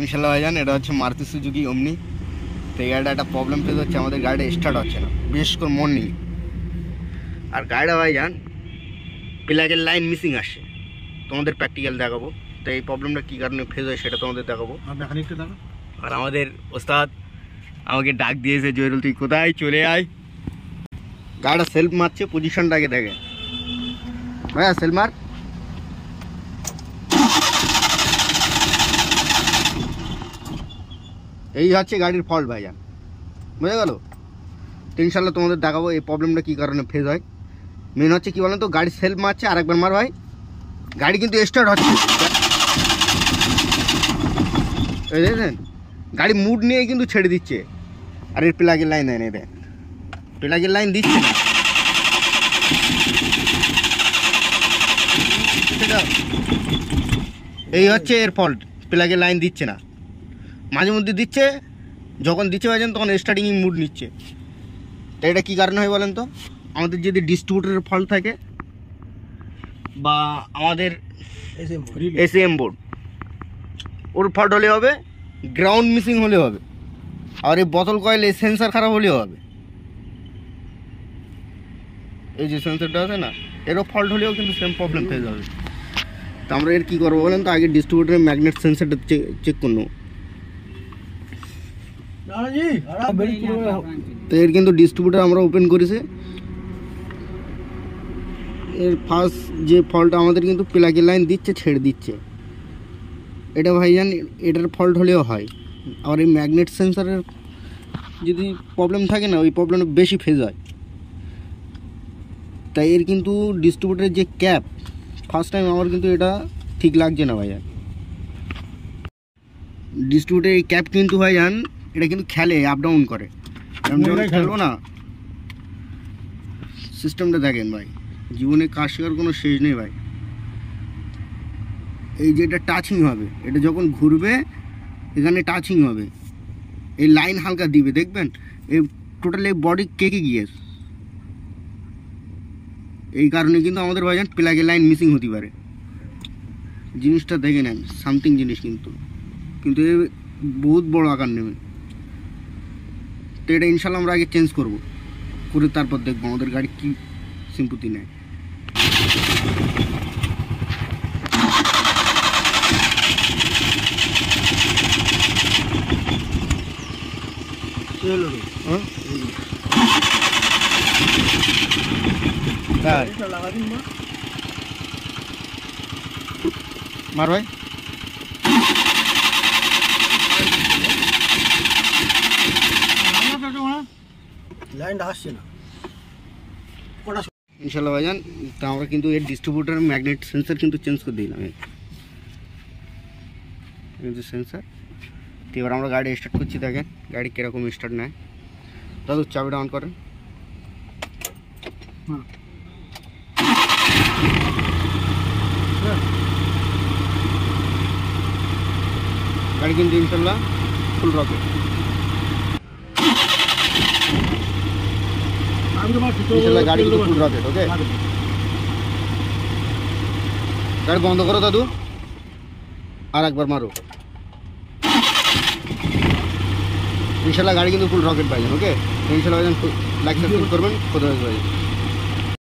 ইনশাল্লাহ ভাইজান, এটা হচ্ছে মারুতি সুজুকি ওমনি। তো এই গাড়িটা একটা প্রবলেম ফেস হচ্ছে, আমাদের গাড়িটা স্টার্ট হচ্ছে না, বিশেষ করে মর্নিং। আর গাড়িটা ভাইজান প্লাগের লাইন মিসিং আসছে, তোমাদের প্র্যাকটিক্যাল দেখাবো। তো এই প্রবলেমটা কী কারণে ফেস হয় সেটা তোমাদের দেখাবো। আর আমাদের ওস্তাদ আমাকে ডাক দিয়েছে, জয়রুল তুই কোথায়, চলে আয়। গাড়িটা সেলফ মারছে, পজিশনটাকে দেখে ভাইয়া, সেলফ মার। এই হচ্ছে গাড়ির ফল্ট ভাইজান, বুঝে গেল। তো ইনশাল্লাহ তোমাদের দেখাবো এই প্রবলেমটা কী কারণে ফেস হয়। মেন হচ্ছে কি বলেন তো, গাড়ি সেলফ মারছে, আর একবার মার ভাই, গাড়ি কিন্তু স্টার্ট হচ্ছে। দেখেন গাড়ি মুড নিয়ে কিন্তু ছেড়ে দিচ্ছে, আর এর প্লাগের লাইন দেয় না, দেখ প্লাগের লাইন দিচ্ছে না। এই হচ্ছে এর ফল্ট, প্লাগের লাইন দিচ্ছে না, মাঝে মধ্যে দিচ্ছে, যখন দিচ্ছে ভাইজান তখন স্টার্টিং মুড নিচ্ছে। তো এটা কী কারণে হয় বলেন তো, আমাদের যদি ডিস্ট্রিবিউটরের ফল্ট থাকে বা আমাদের এসএম বোর্ড, ওর ফল্ট হলে হবে, গ্রাউন্ড মিসিং হলে হবে, আর এই বোতল কয়েলে সেন্সার খারাপ হলেও হবে। এই যে সেন্সারটা আছে না, এরও ফল্ট হলেও কিন্তু সেম প্রবলেম ফেস হবে। তো আমরা এর কী করবো বলেন তো, আগে ডিস্ট্রিবিউটরের ম্যাগনেট সেন্সারটা চেক করে নেবো। তো এর কিন্তু ডিস্ট্রিবিউটার আমরা ওপেন করেছি। এর ফার্স্ট যে ফল্টটা আমাদের কিন্তু প্লাগের লাইন দিচ্ছে, ছেড়ে দিচ্ছে। এটা ভাইজান এটার ফল্ট হলেও হয়, আর এই ম্যাগনেট সেন্সারের যদি প্রবলেম থাকে না, ওই প্রবলেমটা বেশি ফেজ হয়। তাই এর কিন্তু ডিস্ট্রিবিউটারের যে ক্যাপ, ফার্স্ট টাইম আমার কিন্তু এটা ঠিক লাগছে না ভাইজান। ডিস্ট্রিবিউটারের এই ক্যাপ কিন্তু ভাইজান এটা কিন্তু খেলে, আপ ডাউন করে, খেলবো না। সিস্টেমটা দেখেন ভাই, জীবনে কাজ শেখার কোনো শেষ নেই ভাই। এই যে এটা টাচিং হবে, এটা যখন ঘুরবে এখানে টাচিং হবে, এই লাইন হালকা দিবে, দেখবেন এই টোটাল এই বডি কেকে গিয়েছে। এই কারণে কিন্তু আমাদের ভাইজান প্লাগের লাইন মিসিং হতে পারে। জিনিসটা দেখে নেন, সামথিং জিনিস কিন্তু কিন্তু এ বহুত বড় আকার নেবে। তো এটা ইনশাল্লাহ আমরা আগে চেঞ্জ করবো, করে তারপর দেখবো আমাদের গাড়ি কী সিম্পতি নেয়। মার ভাই, ইনশাল্লাহ ভাইজান। তা আমরা কিন্তু এর ডিস্ট্রিবিউটার ম্যাগনেট সেন্সার কিন্তু চেঞ্জ করে দিলাম, কিন্তু সেন্সার। তো এবার আমরা গাড়ি স্টার্ট করছি, দেখেন গাড়ি কীরকম স্টার্ট নেয়। দাদু চাবিটা অন করেন। গাড়ি কিন্তু ইনশাল্লাহ ফুল রকেট, ইনশাল্লাহ গাড়ি কিন্তু ফুল রকেট। ওকে, গাড়ি বন্ধ করো দাদু, আর একবার মারো। ইনশাল্লাহ গাড়ি কিন্তু ফুল রকেট পাইছেন। ওকে, ইনশাল্লাহ লাইক সাবস্ক্রাইব করবেন, কোথায়